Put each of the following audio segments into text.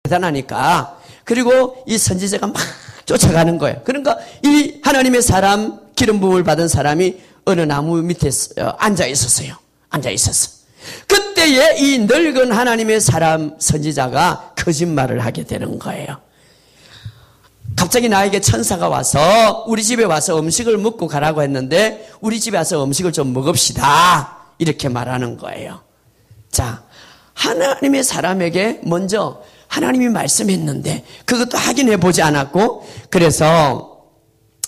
대단하니까. 그리고 이 선지자가 막 쫓아가는 거예요. 그러니까 이 하나님의 사람, 기름 부음을 받은 사람이 어느 나무 밑에 앉아 있었어요. 앉아 있었어. 그때에 이 늙은 하나님의 사람 선지자가 거짓말을 하게 되는 거예요. 갑자기 나에게 천사가 와서 우리 집에 와서 음식을 먹고 가라고 했는데 우리 집에 와서 음식을 좀 먹읍시다. 이렇게 말하는 거예요. 자, 하나님의 사람에게 먼저 하나님이 말씀했는데 그것도 확인해 보지 않았고, 그래서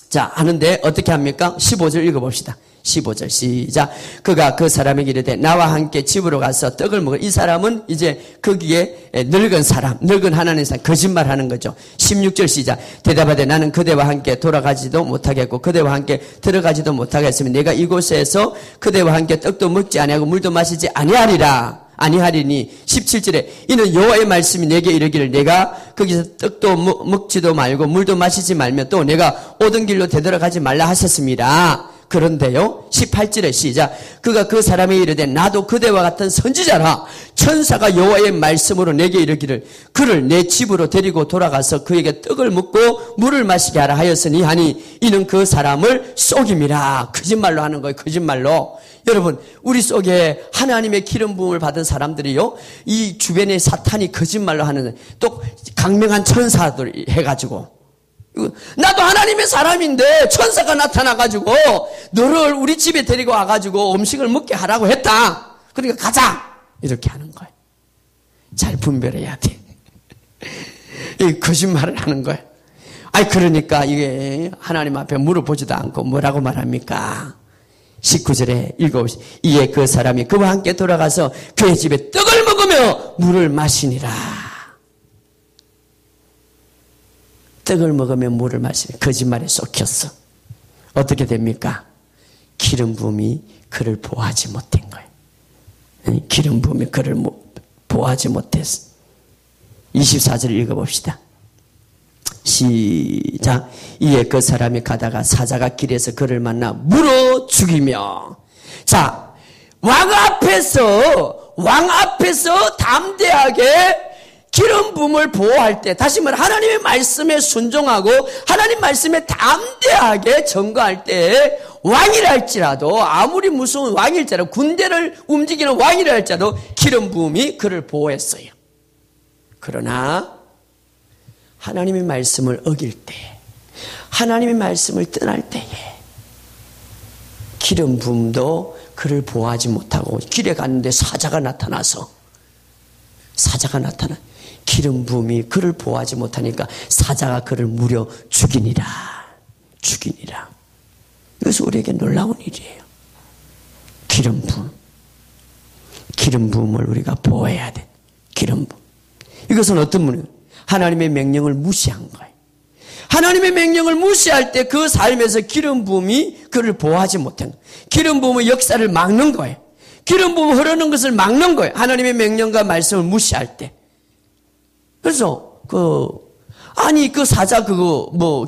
자 하는데 어떻게 합니까? 15절 읽어봅시다. 15절 시작. 그가 그 사람에게 이르되 나와 함께 집으로 가서 떡을 먹을. 이 사람은 이제 거기에 늙은 사람, 늙은 하나님의 사람, 거짓말하는 거죠. 16절 시작. 대답하되 나는 그대와 함께 돌아가지도 못하겠고 그대와 함께 들어가지도 못하겠으면 내가 이곳에서 그대와 함께 떡도 먹지 아니하고 물도 마시지 아니하리니 17절에 이는 여호와의 말씀이 내게 이르기를 내가 거기서 떡도 먹지도 말고 물도 마시지 말며 또 내가 오던 길로 되돌아가지 말라 하셨습니다. 그런데요 18절에 시작. 그가 그 사람에게 이르되 나도 그대와 같은 선지자라. 천사가 여호와의 말씀으로 내게 이르기를 그를 내 집으로 데리고 돌아가서 그에게 떡을 먹고 물을 마시게 하라 하였으니 하니 이는 그 사람을 속임이라. 거짓말로 하는 거예요. 거짓말로. 여러분, 우리 속에 하나님의 기름 부음을 받은 사람들이요, 이 주변에 사탄이 거짓말로 하는, 또 강명한 천사들 해가지고, 나도 하나님의 사람인데 천사가 나타나가지고 너를 우리 집에 데리고 와가지고 음식을 먹게 하라고 했다. 그러니까 가자. 이렇게 하는 거예요. 잘 분별해야 돼. 이 거짓말을 하는 거예요. 아니 그러니까 이게 하나님 앞에 물어보지도 않고 뭐라고 말합니까? 19절에 읽어보시죠. 이에 그 사람이 그와 함께 돌아가서 그의 집에 떡을 먹으며 물을 마시니라. 떡을 먹으며 물을 마시니 거짓말에 속였어. 어떻게 됩니까? 기름 부음이 그를 보호하지 못한 거예요. 기름 부음이 그를 보호하지 못했어. 24절 읽어봅시다. 시작. 이에 그 사람이 가다가 사자가 길에서 그를 만나 물어 죽이며. 자, 왕 앞에서 담대하게 기름 부음을 보호할 때, 다시 말해 하나님의 말씀에 순종하고 하나님 말씀에 담대하게 전거할 때 왕이라 할지라도, 아무리 무서운 왕일지라도, 군대를 움직이는 왕이라 할지라도 기름 부음이 그를 보호했어요. 그러나 하나님의 말씀을 어길 때, 하나님의 말씀을 떠날 때에 기름 부음도 그를 보호하지 못하고 길에 갔는데 사자가 나타나 기름 부음이 그를 보호하지 못하니까 사자가 그를 무려 죽이니라. 이것은 우리에게 놀라운 일이에요. 기름 부음을 우리가 보호해야 돼. 기름 부음. 이것은 어떤 분이에요? 하나님의 명령을 무시한 거예요. 하나님의 명령을 무시할 때 그 삶에서 기름 부음이 그를 보호하지 못한 거예요. 기름 부음의 역사를 막는 거예요. 기름 부음 흐르는 것을 막는 거예요. 하나님의 명령과 말씀을 무시할 때. 그래서 그 사자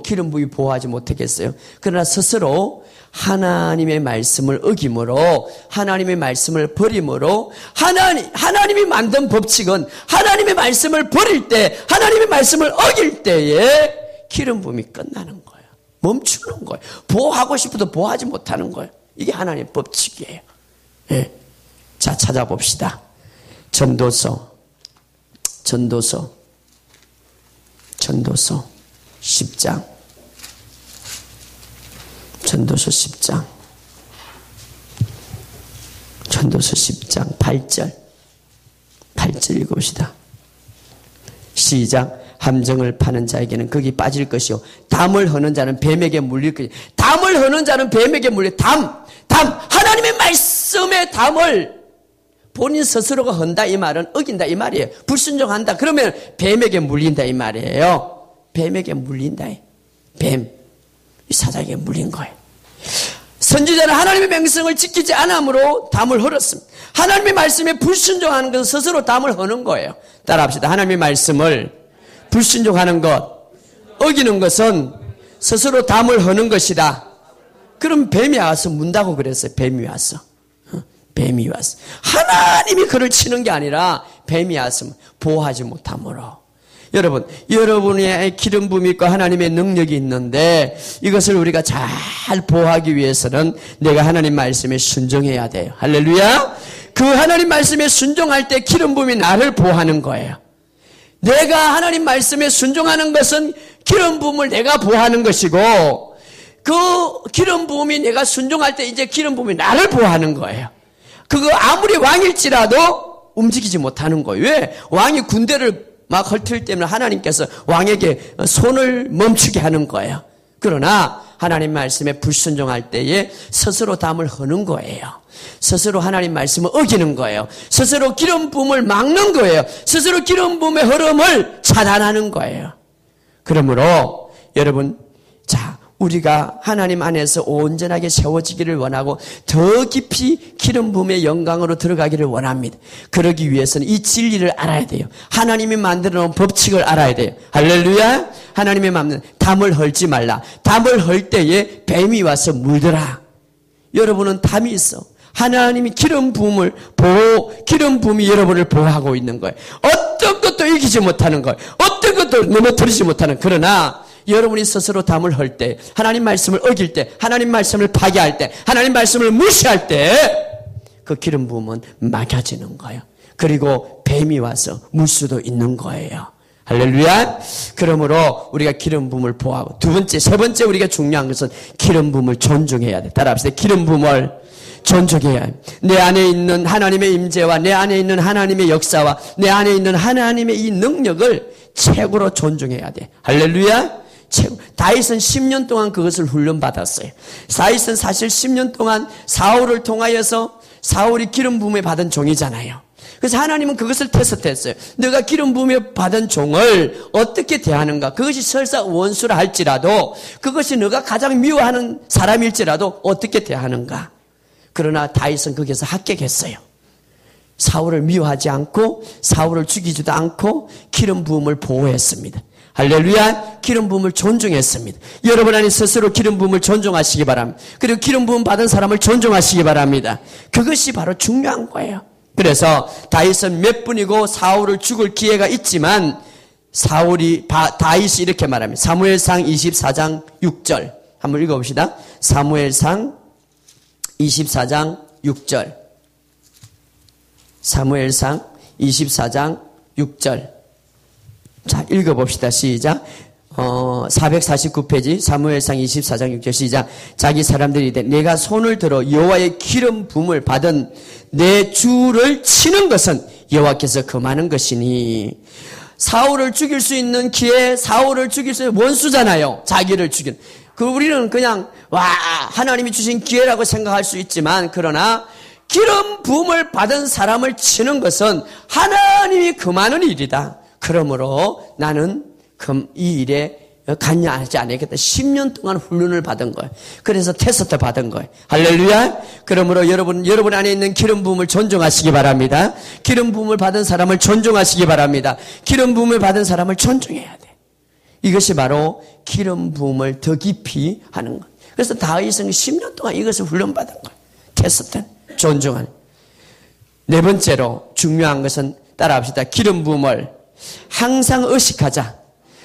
기름 부음이 보호하지 못하겠어요. 그러나 스스로 하나님의 말씀을 어김으로, 하나님의 말씀을 버림으로, 하나님이 만든 법칙은 하나님의 말씀을 버릴 때, 하나님의 말씀을 어길 때에 기름 부음이 끝나는 거예요. 멈추는 거예요. 보호하고 싶어도 보호하지 못하는 거예요. 이게 하나님의 법칙이에요. 예. 자, 찾아봅시다. 전도서 10장. 전도서 10장 8절 읽어봅시다. 시작. 함정을 파는 자에게는 거기 빠질 것이요 담을 허는 자는 뱀에게 물릴 것이요. 담을 허는 자는 뱀에게 물릴. 담 하나님의 말씀의 담을 본인 스스로가 헌다 이 말은 어긴다 이 말이에요. 불순종한다 그러면 뱀에게 물린다 이 말이에요. 뱀에게 물린다. 뱀. 이 사자에게 물린 거예요. 선지자는 하나님의 명성을 지키지 않으므로 담을 헐었습니다. 하나님의 말씀에 불순종하는 것은 스스로 담을 허는 거예요. 따라합시다. 하나님의 말씀을 불순종하는 것, 어기는 것은 스스로 담을 허는 것이다. 그럼 뱀이 와서 문다고 그랬어요. 뱀이 와서. 하나님이 그를 치는 게 아니라 뱀이 와서 보호하지 못함으로. 여러분, 여러분의 기름 부음이 있고 하나님의 능력이 있는데 이것을 우리가 잘 보호하기 위해서는 내가 하나님 말씀에 순종해야 돼요. 할렐루야. 그 하나님 말씀에 순종할 때 기름 부음이 나를 보호하는 거예요. 내가 하나님 말씀에 순종하는 것은 기름 부음을 내가 보호하는 것이고, 그 기름 부음이 내가 순종할 때 이제 기름 부음이 나를 보호하는 거예요. 그거 아무리 왕일지라도 움직이지 못하는 거예요. 왜? 왕이 군대를 막 헐틀 때면 하나님께서 왕에게 손을 멈추게 하는 거예요. 그러나 하나님 말씀에 불순종할 때에 스스로 담을 허는 거예요. 스스로 하나님 말씀을 어기는 거예요. 스스로 기름 부음을 막는 거예요. 스스로 기름 부음의 흐름을 차단하는 거예요. 그러므로 여러분, 자, 우리가 하나님 안에서 온전하게 세워지기를 원하고 더 깊이 기름 부음의 영광으로 들어가기를 원합니다. 그러기 위해서는 이 진리를 알아야 돼요. 하나님이 만들어 놓은 법칙을 알아야 돼요. 할렐루야. 하나님의 맘은 담을 헐지 말라. 담을 헐 때에 뱀이 와서 물더라. 여러분은 담이 있어. 하나님이 기름 부음을 기름 부음이 여러분을 보호하고 있는 거예요. 어떤 것도 이기지 못하는 거예요. 어떤 것도 넘어뜨리지 못하는. 그러나 여러분이 스스로 담을 헐 때, 하나님 말씀을 어길 때, 하나님 말씀을 파괴할 때, 하나님 말씀을 무시할 때 그 기름 부음은 막혀지는 거예요. 그리고 뱀이 와서 물 수도 있는 거예요. 할렐루야. 그러므로 우리가 기름 부음을 보호하고, 두 번째, 세 번째 우리가 중요한 것은 기름 부음을 존중해야 돼. 따라합시다. 기름 부음을 존중해야 해. 내 안에 있는 하나님의 임재와 내 안에 있는 하나님의 역사와 내 안에 있는 하나님의 이 능력을 최고로 존중해야 돼. 할렐루야. 다윗은 10년 동안 그것을 훈련받았어요. 다윗은 사실 10년 동안 사울을 통하여서 사울이 기름 부음에 받은 종이잖아요. 그래서 하나님은 그것을 테스트했어요. 너가 기름 부음에 받은 종을 어떻게 대하는가? 그것이 설사 원수라 할지라도, 그것이 너가 가장 미워하는 사람일지라도 어떻게 대하는가? 그러나 다윗은 거기서 합격했어요. 사울을 미워하지 않고 사울을 죽이지도 않고 기름 부음을 보호했습니다. 할렐루야. 기름 부음을 존중했습니다. 여러분 안에 스스로 기름 부음을 존중하시기 바랍니다. 그리고 기름 부음 받은 사람을 존중하시기 바랍니다. 그것이 바로 중요한 거예요. 그래서 다윗은 몇 분이고 사울을 죽을 기회가 있지만 다윗이 이렇게 말합니다. 사무엘상 24장 6절 한번 읽어봅시다. 사무엘상 24장 6절. 사무엘상 24장 6절. 자, 읽어봅시다. 시작. 449페이지 사무엘상 24장 6절 시작. 자기 사람들이 이르되 내가 손을 들어 여호와의 기름 부음을 받은 내 주를 치는 것은 여호와께서 금하는 것이니. 사울을 죽일 수 있는 기회, 사울을 죽일 수 있는 원수잖아요. 자기를 죽인. 우리는 그냥 하나님이 주신 기회라고 생각할 수 있지만, 그러나 기름 부음을 받은 사람을 치는 것은 하나님이 금하는 일이다. 그러므로 나는 이 일에 관여하지 않겠다. 10년 동안 훈련을 받은 거예요. 그래서 테스트 받은 거예요. 할렐루야. 그러므로 여러분 안에 있는 기름 부음을 존중하시기 바랍니다. 기름 부음을 받은 사람을 존중하시기 바랍니다. 기름 부음을 받은 사람을 존중해야 돼. 이것이 바로 기름 부음을 더 깊이 하는 거예요. 그래서 다윗은 10년 동안 이것을 훈련받은 거예요. 테스트, 존중하는. 네 번째로 중요한 것은 따라합시다. 기름 부음을 항상 의식하자.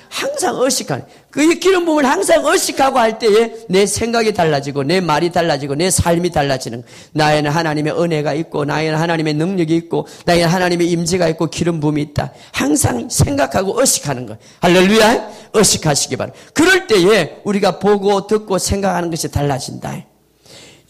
항상 의식하는. 그 기름 부음을 항상 의식하고 할 때에 내 생각이 달라지고 내 말이 달라지고 내 삶이 달라지는. 나에는 하나님의 은혜가 있고 나에는 하나님의 능력이 있고 나에는 하나님의 임재가 있고 기름 부음이 있다. 항상 생각하고 의식하는 것. 할렐루야. 의식하시기 바랍니다. 그럴 때에 우리가 보고 듣고 생각하는 것이 달라진다.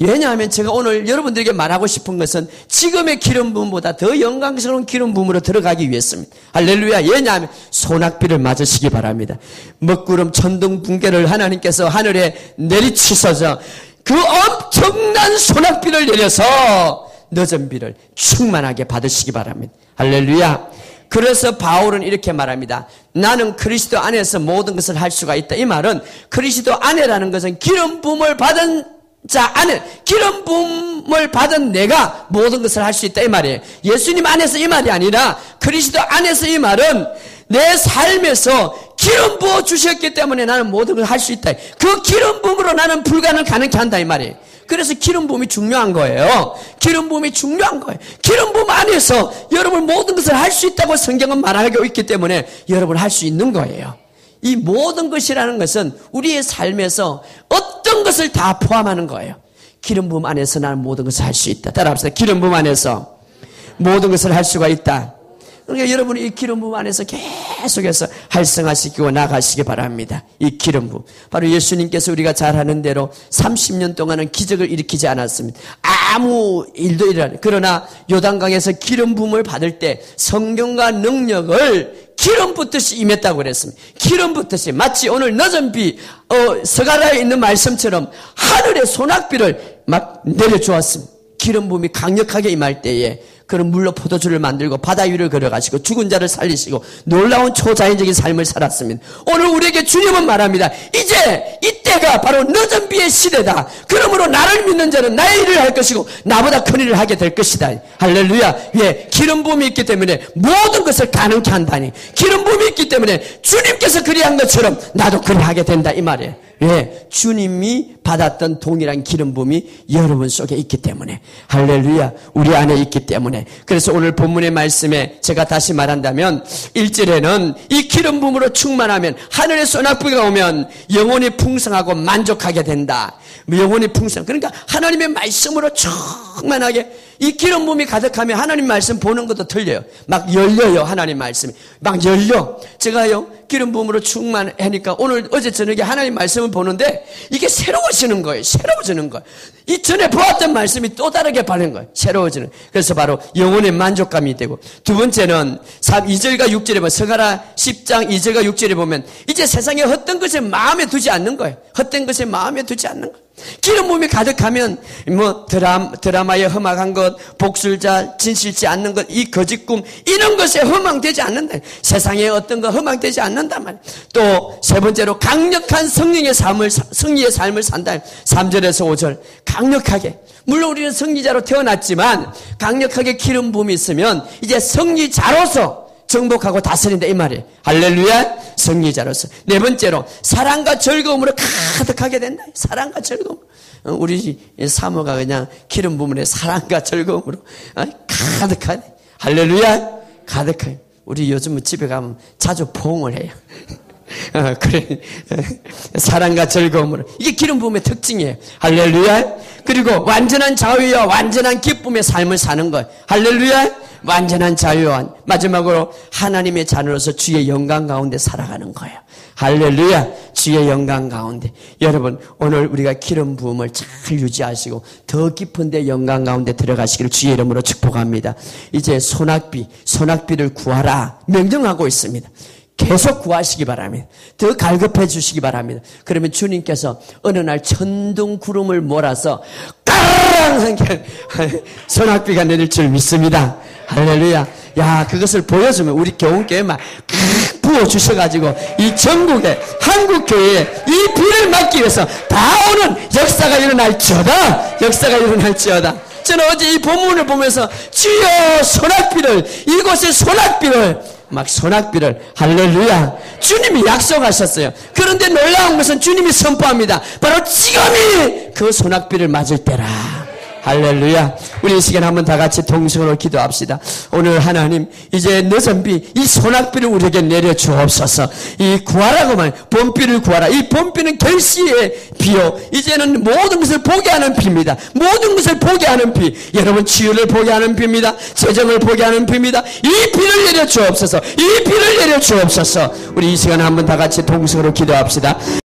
왜냐하면 제가 오늘 여러분들에게 말하고 싶은 것은 지금의 기름 부음보다 더 영광스러운 기름 부음으로 들어가기 위해서입니다. 할렐루야. 왜냐하면 소낙비를 맞으시기 바랍니다. 먹구름 천둥 붕괴를 하나님께서 하늘에 내리치셔서 그 엄청난 소낙비를 내려서 늦은 비를 충만하게 받으시기 바랍니다. 할렐루야. 그래서 바울은 이렇게 말합니다. 나는 그리스도 안에서 모든 것을 할 수가 있다. 이 말은 그리스도 안에라는 것은 기름 부음을 받은 자 안에, 기름 부음을 받은 내가 모든 것을 할 수 있다 이 말이에요. 예수님 안에서 이 말이 아니라 그리스도 안에서 이 말은 내 삶에서 기름 부어 주셨기 때문에 나는 모든 걸 할 수 있다. 그 기름 부음으로 나는 불가능을 가능케 한다 이 말이에요. 그래서 기름 부음이 중요한 거예요. 기름 부음이 중요한 거예요. 기름 부음 안에서 여러분 모든 것을 할 수 있다고 성경은 말하고 있기 때문에 여러분 할 수 있는 거예요. 이 모든 것이라는 것은 우리의 삶에서 어떤 것을 다 포함하는 거예요. 기름 부음 안에서 나는 모든 것을 할 수 있다. 따라합시다. 기름 부음 안에서 모든 것을 할 수가 있다. 그러니까 여러분이 이 기름 부음 안에서 계속해서 활성화시키고 나가시기 바랍니다. 이 기름 부음. 바로 예수님께서 우리가 잘 아는 대로 30년 동안은 기적을 일으키지 않았습니다. 아무 일도 일어나요. 그러나 요단강에서 기름 부음을 받을 때 성령과 능력을 기름 붓듯이 임했다고 그랬습니다. 기름 붓듯이 마치 오늘 늦은 비 서가라에 있는 말씀처럼 하늘의 소낙비를 막 내려주었습니다. 기름 부음이 강력하게 임할 때에 그런 물로 포도주를 만들고 바다 위를 걸어가시고 죽은 자를 살리시고 놀라운 초자연적인 삶을 살았습니다. 오늘 우리에게 주님은 말합니다. 이제 이때가 바로 늦은 비의 시대다. 그러므로 나를 믿는 자는 나의 일을 할 것이고 나보다 큰 일을 하게 될 것이다. 할렐루야. 예, 기름 부음이 있기 때문에 모든 것을 가능케 한다니. 기름 부음이 있기 때문에 주님께서 그리한 것처럼 나도 그리하게 된다 이 말이에요. 왜? 주님이 받았던 동일한 기름 부음이 여러분 속에 있기 때문에. 할렐루야. 우리 안에 있기 때문에. 그래서 오늘 본문의 말씀에 제가 다시 말한다면 1절에는 이 기름 부음으로 충만하면 하늘의 소낙비가 오면 영혼이 풍성하고 만족하게 된다. 영혼이 풍성. 그러니까 하나님의 말씀으로 충만하게 이 기름 부음이 가득하면 하나님 말씀 보는 것도 틀려요. 막 열려요. 하나님 말씀이 막 열려. 제가요 기름 부음으로 충만하니까 오늘 어제 저녁에 하나님 말씀을 보는데 이게 새로워지는 거예요. 새로워지는 거예요. 이 전에 보았던 말씀이 또 다르게 바른 거예요. 새로워지는. 그래서 바로 영혼의 만족감이 되고, 두 번째는 2절과 6절에 보면 서가라 10장 2절과 6절에 보면 이제 세상에 헛된 것을 마음에 두지 않는 거예요. 헛된 것을 마음에 두지 않는 거예요. 기름 부음이 가득하면 뭐 드라마에 험악한 것, 복술자, 진실치 않는 것, 이 거짓꿈 이런 것에 허망되지 않는다. 세상에 어떤 거 허망되지 않는단 말이에요. 또 세 번째로 강력한 승리의 삶을 산다. 3절에서 5절 강력하게. 물론 우리는 승리자로 태어났지만 강력하게 기름 부음이 있으면 이제 승리자로서 정복하고 다스린다 이 말이에요. 할렐루야. 승리자로서. 네 번째로 사랑과 즐거움으로 가득하게 된다. 사랑과 즐거움. 우리 사모가 그냥 기름 부음에 사랑과 즐거움으로 가득하네. 할렐루야. 가득하게. 우리 요즘은 집에 가면 자주 포옹을 해요. 그래. 사랑과 즐거움으로. 이게 기름 부음의 특징이에요. 할렐루야. 그리고 완전한 자유와 완전한 기쁨의 삶을 사는 거예요. 할렐루야. 완전한 자유와 마지막으로 하나님의 자녀로서 주의 영광 가운데 살아가는 거예요. 할렐루야. 주의 영광 가운데. 여러분 오늘 우리가 기름 부음을 잘 유지하시고 더 깊은 데 영광 가운데 들어가시기를 주의 이름으로 축복합니다. 이제 소낙비를 구하라 명령하고 있습니다. 계속 구하시기 바랍니다. 더 갈급해 주시기 바랍니다. 그러면 주님께서 어느 날 천둥 구름을 몰아서 까랑 소낙비가 내릴 줄 믿습니다. 할렐루야. 야, 그것을 보여주면 우리 교훈교회 막 부어주셔가지고 이 전국에 한국교회에 이 비를 막기 위해서 다 오는 역사가 일어날지어다. 역사가 일어날지어다. 저는 어제 이 본문을 보면서 주여 소낙비를 이곳에 소낙비를 할렐루야. 주님이 약속하셨어요. 그런데 놀라운 것은 주님이 선포합니다. 바로 지금이 그 소낙비를 맞을 때라. 할렐루야. 우리 이 시간 한번 다 같이 동성으로 기도합시다. 오늘 하나님 이제 늦은 비, 이 소낙비를 우리에게 내려주옵소서. 이 구하라고만 봄비를 구하라. 이 봄비는 결시의 비요. 이제는 모든 것을 보게 하는 비입니다. 모든 것을 보게 하는 비. 여러분 치유를 보게 하는 비입니다. 재정을 보게 하는 비입니다. 이 비를 내려주옵소서. 이 비를 내려주옵소서. 우리 이 시간 한번 다 같이 동성으로 기도합시다.